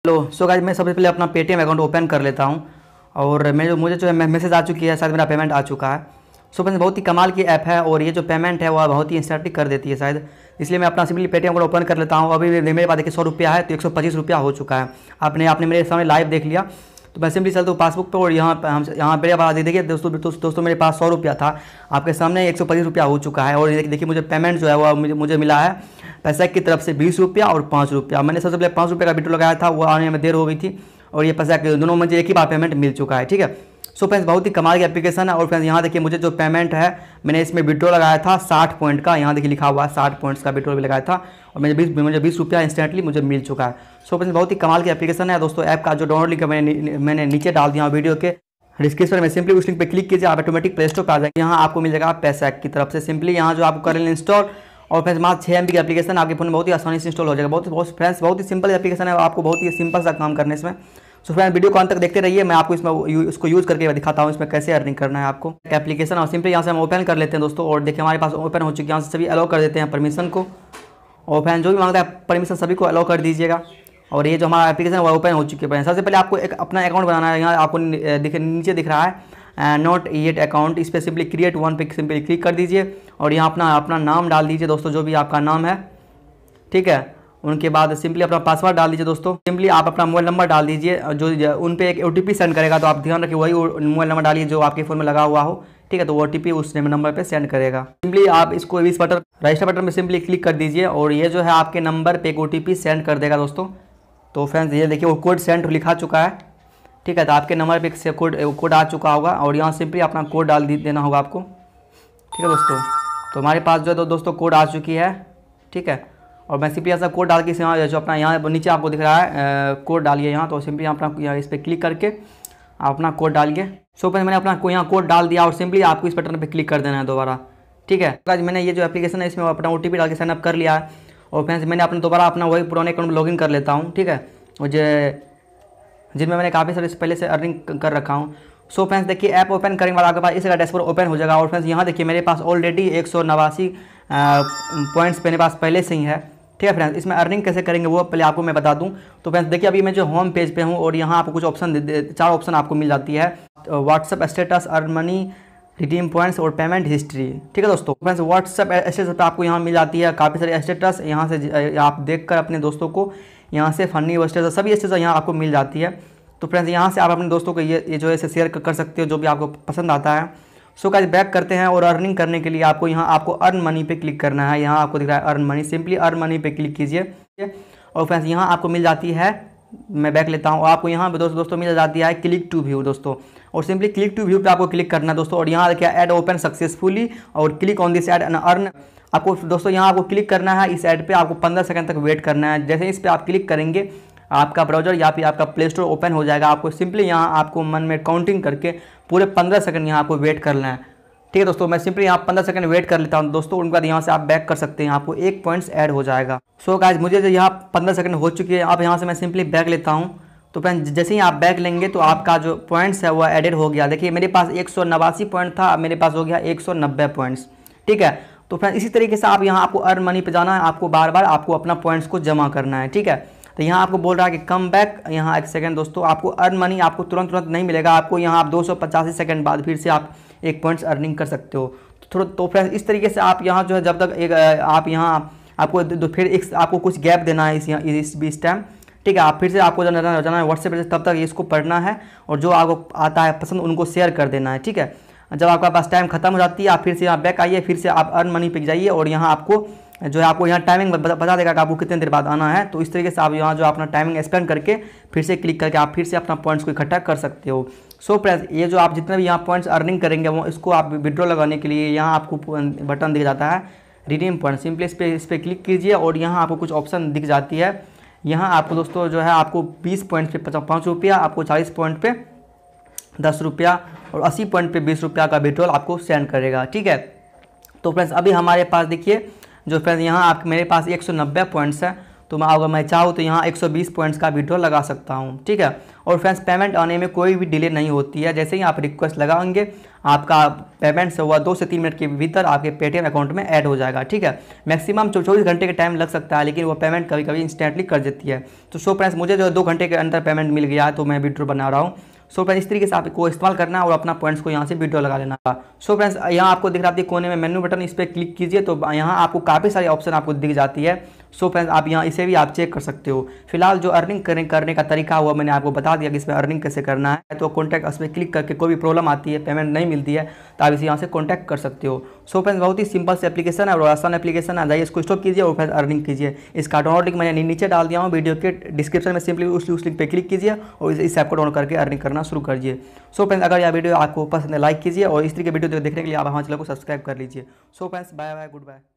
Hello so guys, मैं सबसे पहले अपना पेटीएम अकाउंट ओपन कर लेता हूं और मुझे जो है मैसेज आ चुकी है, शायद मेरा पेमेंट आ चुका है। सो फ्रेंड्स, बहुत ही कमाल की ऐप है और ये जो पेमेंट है वह बहुत ही इंस्टेंटली कर देती है शायद, इसलिए मैं अपना सिंपली पेटीएम अकाउंट ओपन कर लेता हूँ। अभी मेरे पास देखिए 100 रुपया है, तो 125 रुपया हो चुका है। आपने मेरे सामने लाइव देख लिया। तो मैं सिंपली चलता हूँ पासबुक पर और यहाँ मेरे पास देखिए दोस्तों मेरे पास 100 रुपया था, आपके सामने 125 रुपया हो चुका है। और देखिए मुझे पेमेंट जो है वो मुझे मिला है पैसा की तरफ से 20 रुपया और 5 रुपया। मैंने सबसे पहले 5 रुपये का विड्रॉ लगाया था, वो आने में देर हो गई थी और ये पैसा दोनों मुझे एक ही बार पेमेंट मिल चुका है। ठीक है, सो फ्रेंड्स, बहुत ही कमाल की एप्लीकेशन है। और फ्रेंड्स यहाँ देखिए मुझे जो पेमेंट है, मैंने इसमें विड्रॉ लगाया था 60 पॉइंट का, यहाँ देखिए लिखा हुआ है 60 पॉइंट्स का विड्रॉ भी लगाया था और मुझे 20 रुपया इंस्टेंटली मुझे मिल चुका है। सो फ्रेंड्स, बहुत ही कमाल की एप्लीकेशन है दोस्तों। ऐप का जो डाउनलोड लिंक मैंने नीचे डाल दिया वीडियो के डिस्क्रिप्शन में, सिंपली उस लिंक पे क्लिक कीजिए, आप ऑटोमेटिक प्ले स्टोर पर आ जाएंगे। यहाँ आपको मिल जाएगा पैसैक की तरफ से, सिंपली यहाँ जो आपको कर लेना इंस्टॉल। और फ्रेंड्स मात्र 6 MB की एप्लीकेशन आपके फोन में बहुत ही आसानी से इंस्टॉल हो जाएगा। बहुत ही सिंपल एप्लीकेशन है, आपको बहुत ही सिंपल सा काम करने इसमें। सो फ्रेंड्स, वीडियो को अंत तक देखते रहिए, मैं आपको इसको यूज़ करके दिखाता हूँ इसमें कैसे अर्निंग करना है आपको एप्लीकेशन। और सिंपली यहाँ से हम ओपन कर लेते हैं दोस्तों। और देखिए हमारे पास ओपन हो चुकी है, यहाँ से सभी अलाउ कर देते हैं परमिशन को। और फ्रेंड जो भी मांगता है परमिशन सभी को अलाउ कर दीजिएगा। और ये जो हमारा एप्लीकेशन है वो ओपन हो चुकी है। सबसे पहले आपको एक अपना अकाउंट बनाना है। यहाँ आपको नीचे दिख रहा है नॉट येट अकाउंट, इस पर सिंपली क्रिएट वन पे सिंपली क्लिक कर दीजिए और यहाँ अपना नाम डाल दीजिए दोस्तों, जो भी आपका नाम है। ठीक है, उनके बाद सिंपली अपना पासवर्ड डाल दीजिए दोस्तों। सिंपली आप अपना मोबाइल नंबर डाल दीजिए, जो उन पे एक OTP सेंड करेगा, तो आप ध्यान रखिए वही मोबाइल नंबर डालिए जो आपके फ़ोन में लगा हुआ हो। ठीक है, तो OTP उस नंबर पे सेंड करेगा। सिंपली आप इसको इस बटन रजिस्टर बटन में सिंपली क्लिक कर दीजिए और ये जो है आपके नंबर पे एक OTP सेंड कर देगा दोस्तों। तो फ्रेंड्स ये देखिए वो कोड सेंड लिखा चुका है। ठीक है, तो आपके नंबर पे एक कोड आ चुका होगा और यहाँ सिंपली अपना कोड डाल देना होगा आपको। ठीक है दोस्तों, तो हमारे पास जो है दोस्तों कोड आ चुकी है। ठीक है, और मैं सिंपली ऐसा कोड डाल के यहाँ जो अपना यहाँ नीचे आपको दिख रहा है कोड डालिए यहाँ। तो सिंपली अपना इस पर क्लिक करके आप अपना कोड डालिए। सो फ्रेंड्स मैंने अपना यहाँ कोड डाल दिया और सिंपली आपको इस बटन पे क्लिक कर देना है दोबारा। ठीक है, आज मैंने ये जो एप्लीकेशन है इसमें अपना OTP डाल के साइनअप कर लिया है। और फ्रेंड्स मैंने अपना दोबारा अपना वही पुराने अकाउंट में लॉगिन कर लेता हूँ। ठीक है, मुझे जिनमें मैंने काफ़ी सारे पहले से अर्निंग कर रखा हूँ। सो फ्रेंड्स देखिए ऐप ओपन करने के बाद आपके पास इसका डैशबोर्ड ओपन हो जाएगा। और फ्रेंड्स यहाँ देखिए मेरे पास ऑलरेडी 189 पॉइंट्स मेरे पास पहले से ही है। ठीक है फ्रेंड्स, इसमें अर्निंग कैसे करेंगे वो पहले आपको मैं बता दूं। तो फ्रेंड्स देखिए अभी मैं जो होम पेज पे हूं और यहाँ आपको कुछ ऑप्शन 4 ऑप्शन आपको मिल जाती है, WhatsApp status, earn money, redeem points और पेमेंट हिस्ट्री। ठीक है दोस्तों, फ्रेंड्स व्हाट्सएप स्टेटस पर आपको यहाँ मिल जाती है काफ़ी सारे स्टेटस। यहाँ से आप देखकर अपने दोस्तों को यहाँ से फनी स्टेटस सभी स्टेटस यहाँ आपको मिल जाती है। तो फ्रेंड्स यहाँ से आप अपने दोस्तों को ये जो है शेयर कर सकते हो जो भी आपको पसंद आता है। सो गाइस बैक करते हैं और अर्निंग करने के लिए आपको अर्न मनी पे क्लिक करना है। यहाँ आपको दिख रहा है earn money, simply earn money पे क्लिक कीजिए। और फ्रेंड्स यहाँ आपको मिल जाती है, मैं बैक लेता हूँ, आपको यहाँ पे दोस्तों मिल जाती है क्लिक टू व्यू दोस्तों। और सिंपली क्लिक टू व्यू पे आपको क्लिक करना है दोस्तों। और यहाँ देखिए ऐड ओपन सक्सेसफुली और click on this add and earn. आपको दोस्तों यहाँ आपको क्लिक करना है इस ऐड पे, आपको 15 सेकंड तक वेट करना है। जैसे इस पर आप क्लिक करेंगे आपका ब्राउजर या फिर आपका प्ले स्टोर ओपन हो जाएगा। आपको सिंपली यहाँ आपको मन में काउंटिंग करके पूरे 15 सेकंड यहाँ आपको वेट करना है। ठीक है दोस्तों, मैं सिंपली यहाँ 15 सेकंड वेट कर लेता हूँ दोस्तों। उनके बाद यहाँ से आप बैक कर सकते हैं, आपको 1 पॉइंट्स ऐड हो जाएगा। सो गाइस मुझे जो यहाँ 15 सेकंड हो चुकी है, अब यहाँ से मैं सिंपली बैक लेता हूँ। तो फ्रेंड्स जैसे ही आप बैक लेंगे तो आपका जो पॉइंट्स है वो एडेड हो गया। देखिए मेरे पास 189 पॉइंट था, अब मेरे पास हो गया 190 पॉइंट्स। ठीक है, तो फ्रेंड्स इसी तरीके से आप यहाँ आपको अर्न मनी पे जाना है, आपको बार बार आपको अपना पॉइंट्स को जमा करना है। ठीक है, तो यहाँ आपको बोल रहा है कि कम बैक। यहाँ 1 सेकंड दोस्तों, आपको अर्न मनी आपको तुरंत नहीं मिलेगा, आपको यहाँ आप 285 सेकंड बाद फिर से आप 1 पॉइंट्स अर्निंग कर सकते हो। तो फ्रेंड्स इस तरीके से आप यहाँ जो है जब तक आप यहाँ आपको फिर आपको कुछ गैप देना है इस बीच टाइम। ठीक है, आप फिर से आपको जाना है व्हाट्सएप पे, तब तक इसको पढ़ना है और जो आपको आता है पसंद उनको शेयर कर देना है। ठीक है, जब आपका पास टाइम खत्म हो जाती है आप फिर से यहाँ बैक आइए, फिर से आप अर्न मनी पे जाइए और यहाँ आपको जो है आपको यहाँ टाइमिंग बता देगा कि आपको कितने देर बाद आना है। तो इस तरीके से आप यहाँ जो अपना टाइमिंग स्पेंड करके फिर से क्लिक करके आप फिर से अपना पॉइंट्स को इकट्ठा कर सकते हो। सो फ्रेंड्स ये जो आप जितने भी यहाँ पॉइंट्स अर्निंग करेंगे वो इसको आप विड्रॉ लगाने के लिए यहाँ आपको बटन दिख जाता है रिडीम पॉइंट। सिंपली इस पर क्लिक कीजिए और यहाँ आपको कुछ ऑप्शन दिख जाती है। यहाँ आपको दोस्तों जो है आपको 20 पॉइंट पे 5 रुपया, आपको 40 पॉइंट पे 10 रुपया और 80 पॉइंट पे 20 रुपया का विड्रॉल आपको सेंड करेगा। ठीक है, तो फ्रेंड्स अभी हमारे पास देखिए जो फ्रेंड्स यहाँ आप मेरे पास 190 पॉइंट्स है तो मैं अगर मैं चाहूँ तो यहाँ 120 पॉइंट्स का विड्रॉ लगा सकता हूँ, ठीक है। और फ्रेंड्स पेमेंट आने में कोई भी डिले नहीं होती है, जैसे ही आप रिक्वेस्ट लगाएंगे आपका पेमेंट से हुआ 2 से 3 मिनट के भीतर आपके पेटीएम अकाउंट में ऐड हो जाएगा, ठीक है। मैक्सिमम 24 घंटे का टाइम लग सकता है, लेकिन वो पेमेंट कभी कभी इंस्टेंटली कर देती है। तो सो फ्रेंड्स मुझे जो 2 घंटे के अंदर पेमेंट मिल गया तो मैं विड्रॉ बना रहा हूँ। सो फ्रेंड्स इस तरीके से आपको इस्तेमाल करना है और अपना पॉइंट्स को यहाँ से विड्रॉ लगा लेना। सो फ्रेंड्स यहाँ आपको दिख रहा है कोने में मेन्यू बटन, इस पर क्लिक कीजिए तो यहाँ आपको काफ़ी सारी ऑप्शन आपको दिख जाती है। सो फ्रेंड्स आप यहाँ इसे भी आप चेक कर सकते हो। फिलहाल जो अर्निंग करने का तरीका हुआ मैंने आपको बता दिया कि इसमें अर्निंग कैसे करना है। तो कॉन्टैक्ट उस पर क्लिक करके कोई भी प्रॉब्लम आती है, पेमेंट नहीं मिलती है, तो आप इसे यहाँ से कॉन्टैक्ट कर सकते हो। सो फ्रेंड्स बहुत ही सिंपल से एप्लीकेशन है और आसान एप्लीकेशन है, जाइए इसको इंस्टॉल कीजिए और फिर अर्निंग कीजिए। इसका डाउनलोड लिंक मैंने नीचे डाल दिया हूँ वीडियो के डिस्क्रिप्शन में, सिंपली उस लिंक पर क्लिक कीजिए और इस ऐप को डाउनलोड करके अर्निंग करना शुरू करिए। सो फ्रेंड्स अगर यह वीडियो आपको पसंद है लाइक कीजिए और इस तरीके वीडियो देखने के लिए आप हमारे चैनल को सब्सक्राइब कर लीजिए। So friends bye bye, good bye.